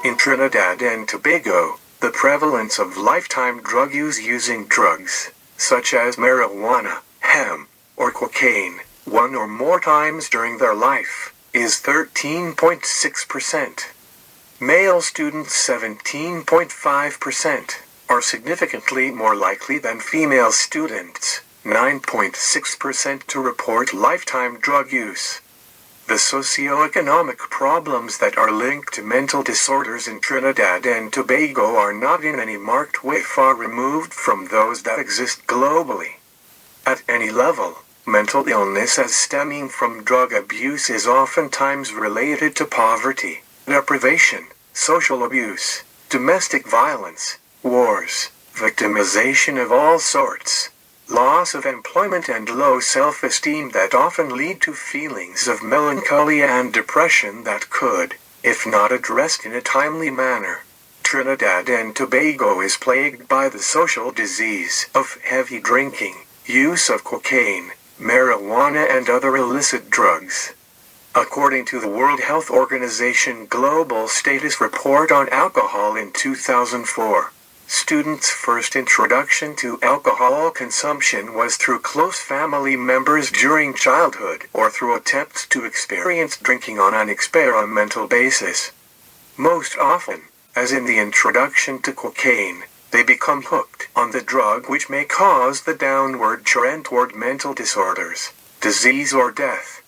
In Trinidad and Tobago, the prevalence of lifetime drug use using drugs, such as marijuana, hemp, or cocaine, one or more times during their life, is 13.6%. Male students 17.5%, are significantly more likely than female students, 9.6% to report lifetime drug use. The socioeconomic problems that are linked to mental disorders in Trinidad and Tobago are not in any marked way far removed from those that exist globally. At any level, mental illness as stemming from drug abuse is oftentimes related to poverty, deprivation, social abuse, domestic violence, wars, victimization of all sorts, loss of employment and low self-esteem that often lead to feelings of melancholy and depression that could, if not addressed in a timely manner. Trinidad and Tobago is plagued by the social disease of heavy drinking, use of cocaine, marijuana and other illicit drugs. According to the World Health Organization Global Status Report on Alcohol in 2004, students' first introduction to alcohol consumption was through close family members during childhood or through attempts to experience drinking on an experimental basis. Most often, as in the introduction to cocaine, they become hooked on the drug, which may cause the downward trend toward mental disorders, disease or death.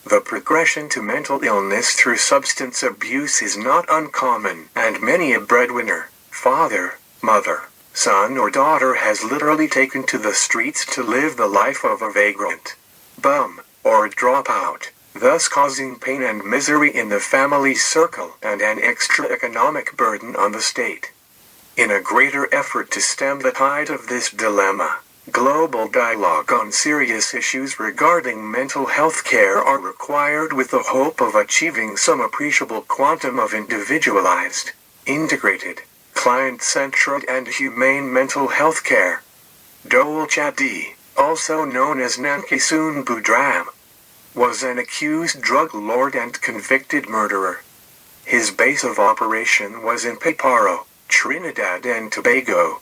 The progression to mental illness through substance abuse is not uncommon, and many a breadwinner, father, mother, son or daughter has literally taken to the streets to live the life of a vagrant, bum, or dropout, thus causing pain and misery in the family circle and an extra economic burden on the state. In a greater effort to stem the tide of this dilemma, global dialogue on serious issues regarding mental health care are required with the hope of achieving some appreciable quantum of individualized, integrated, client-centered and humane mental health care. Dole Chadee, also known as Nankisoon Budram, was an accused drug lord and convicted murderer. His base of operation was in Piparo, Trinidad and Tobago.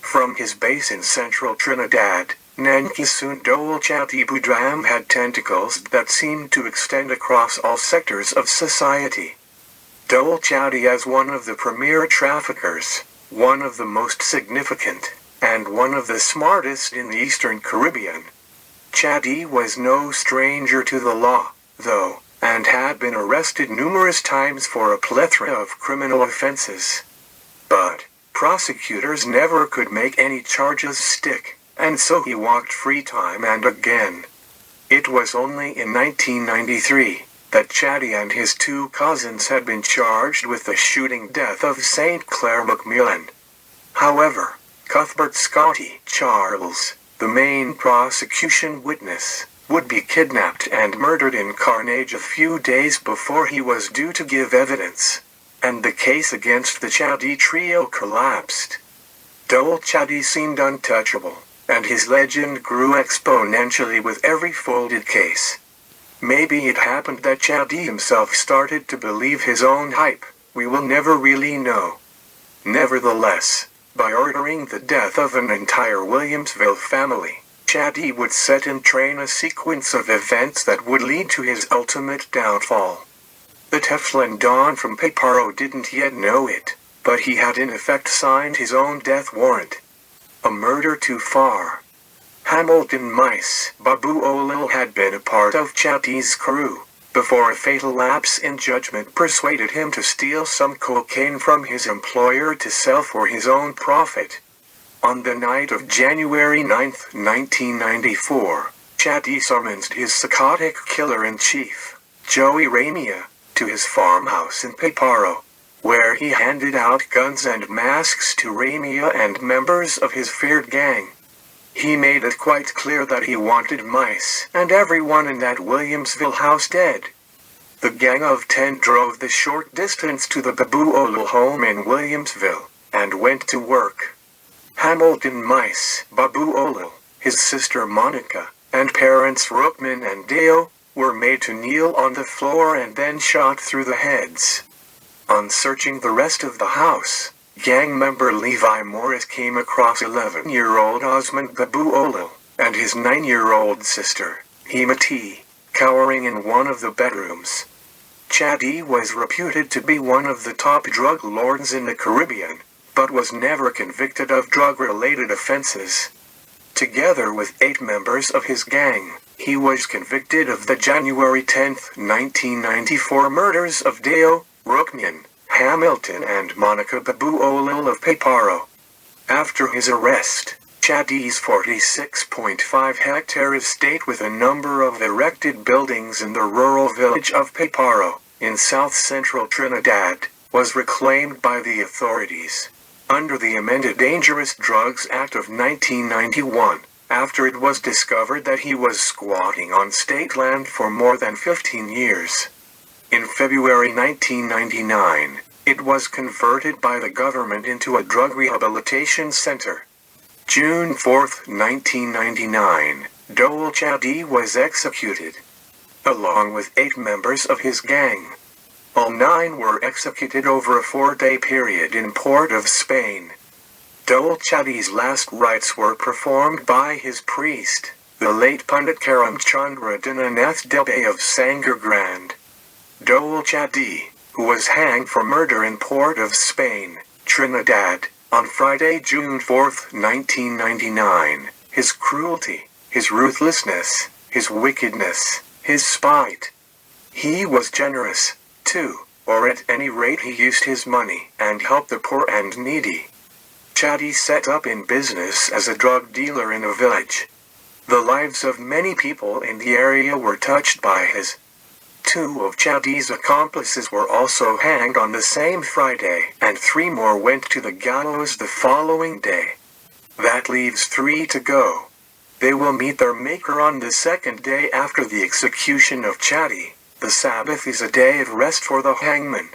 From his base in central Trinidad, Nankisoon Dole Chadee Budram had tentacles that seemed to extend across all sectors of society. Dole Chadee, as one of the premier traffickers, one of the most significant, and one of the smartest in the Eastern Caribbean. Chadee was no stranger to the law, though, and had been arrested numerous times for a plethora of criminal offenses. But prosecutors never could make any charges stick, and so he walked free time and again. It was only in 1993 that Chadee and his two cousins had been charged with the shooting death of St. Clair McMillan. However, Cuthbert Scotty Charles, the main prosecution witness, would be kidnapped and murdered in Carnage a few days before he was due to give evidence, and the case against the Chadee trio collapsed. Dole Chadee seemed untouchable, and his legend grew exponentially with every folded case. Maybe it happened that Chadee himself started to believe his own hype, we will never really know. Nevertheless, by ordering the death of an entire Williamsville family, Chadee would set in train a sequence of events that would lead to his ultimate downfall. The Teflon Don from Piparo didn't yet know it, but he had in effect signed his own death warrant. A murder too far. Hamilton Mice Babu Olil had been a part of Chadee's crew, before a fatal lapse in judgment persuaded him to steal some cocaine from his employer to sell for his own profit. On the night of January 9, 1994, Chadee summoned his psychotic killer-in-chief, Joey Ramia, to his farmhouse in Piparo, where he handed out guns and masks to Ramia and members of his feared gang. He made it quite clear that he wanted Mice and everyone in that Williamsville house dead. The gang of 10 drove the short distance to the Babu Olil home in Williamsville, and went to work. Hamilton Mice Babu Olil, his sister Monica, and parents Rookman and Deo, were made to kneel on the floor and then shot through the heads. On searching the rest of the house, gang member Levi Morris came across 11-year-old Osmond Babu Olil and his 9-year-old sister, Hemati, cowering in one of the bedrooms. Chadee was reputed to be one of the top drug lords in the Caribbean, but was never convicted of drug-related offenses. Together with 8 members of his gang, he was convicted of the January 10, 1994 murders of Deo, Rukmian, Hamilton and Monica Babu Olil of Payparo. After his arrest, Chadee's 46.5-hectare estate with a number of erected buildings in the rural village of Payparo, in south-central Trinidad, was reclaimed by the authorities under the amended Dangerous Drugs Act of 1991, after it was discovered that he was squatting on state land for more than 15 years. In February 1999, it was converted by the government into a drug rehabilitation center. June 4, 1999, Dole Chadee was executed, along with 8 members of his gang. All 9 were executed over a 4-day period in Port of Spain. Dole Chadee's last rites were performed by his priest, the late Pandit Karamchandra Dinanath Debe of Sangar Grand. Dole Chadee, who was hanged for murder in Port of Spain, Trinidad, on Friday, June 4, 1999, his cruelty, his ruthlessness, his wickedness, his spite. He was generous, too, or at any rate he used his money and helped the poor and needy. Chadee set up in business as a drug dealer in a village. The lives of many people in the area were touched by his. 2 of Chadee's accomplices were also hanged on the same Friday, and 3 more went to the gallows the following day. That leaves 3 to go. They will meet their maker on the 2nd day after the execution of Chadee. The Sabbath is a day of rest for the hangman.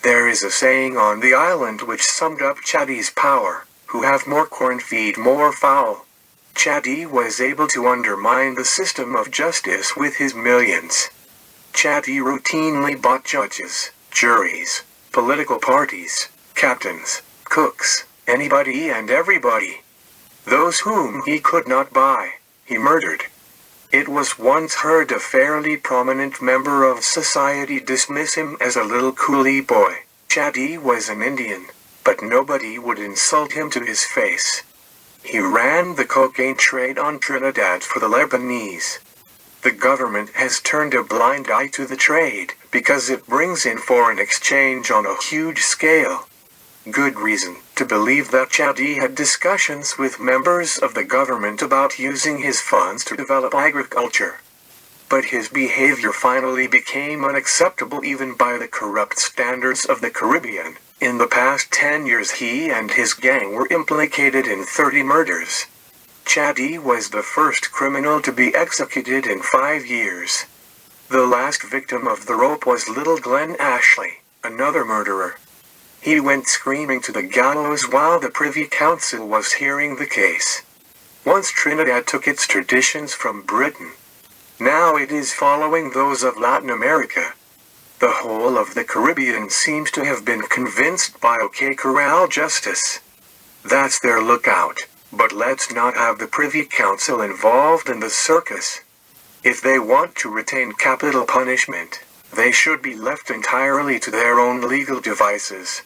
There is a saying on the island which summed up Chadee's power: who have more corn feed more fowl. Chadee was able to undermine the system of justice with his millions. Chadee routinely bought judges, juries, political parties, captains, cooks, anybody and everybody. Those whom he could not buy, he murdered. It was once heard a fairly prominent member of society dismiss him as a little coolie boy. Chadee was an Indian, but nobody would insult him to his face. He ran the cocaine trade on Trinidad for the Lebanese. The government has turned a blind eye to the trade because it brings in foreign exchange on a huge scale. Good reason to believe that Chadee had discussions with members of the government about using his funds to develop agriculture. But his behavior finally became unacceptable even by the corrupt standards of the Caribbean. In the past 10 years he and his gang were implicated in 30 murders. Chadee was the first criminal to be executed in 5 years. The last victim of the rope was little Glenn Ashley, another murderer. He went screaming to the gallows while the Privy Council was hearing the case. Once Trinidad took its traditions from Britain, now it is following those of Latin America. The whole of the Caribbean seems to have been convinced by OK Corral justice. That's their lookout, but let's not have the Privy Council involved in the circus. If they want to retain capital punishment, they should be left entirely to their own legal devices.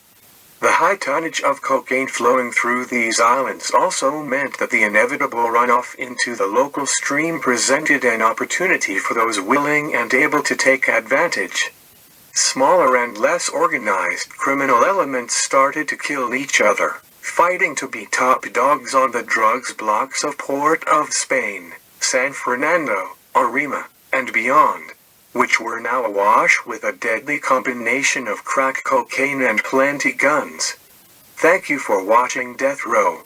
The high tonnage of cocaine flowing through these islands also meant that the inevitable runoff into the local stream presented an opportunity for those willing and able to take advantage. Smaller and less organized criminal elements started to kill each other, fighting to be top dogs on the drugs blocks of Port of Spain, San Fernando, Arima, and beyond, which were now awash with a deadly combination of crack cocaine and plenty guns. Thank you for watching Death Row.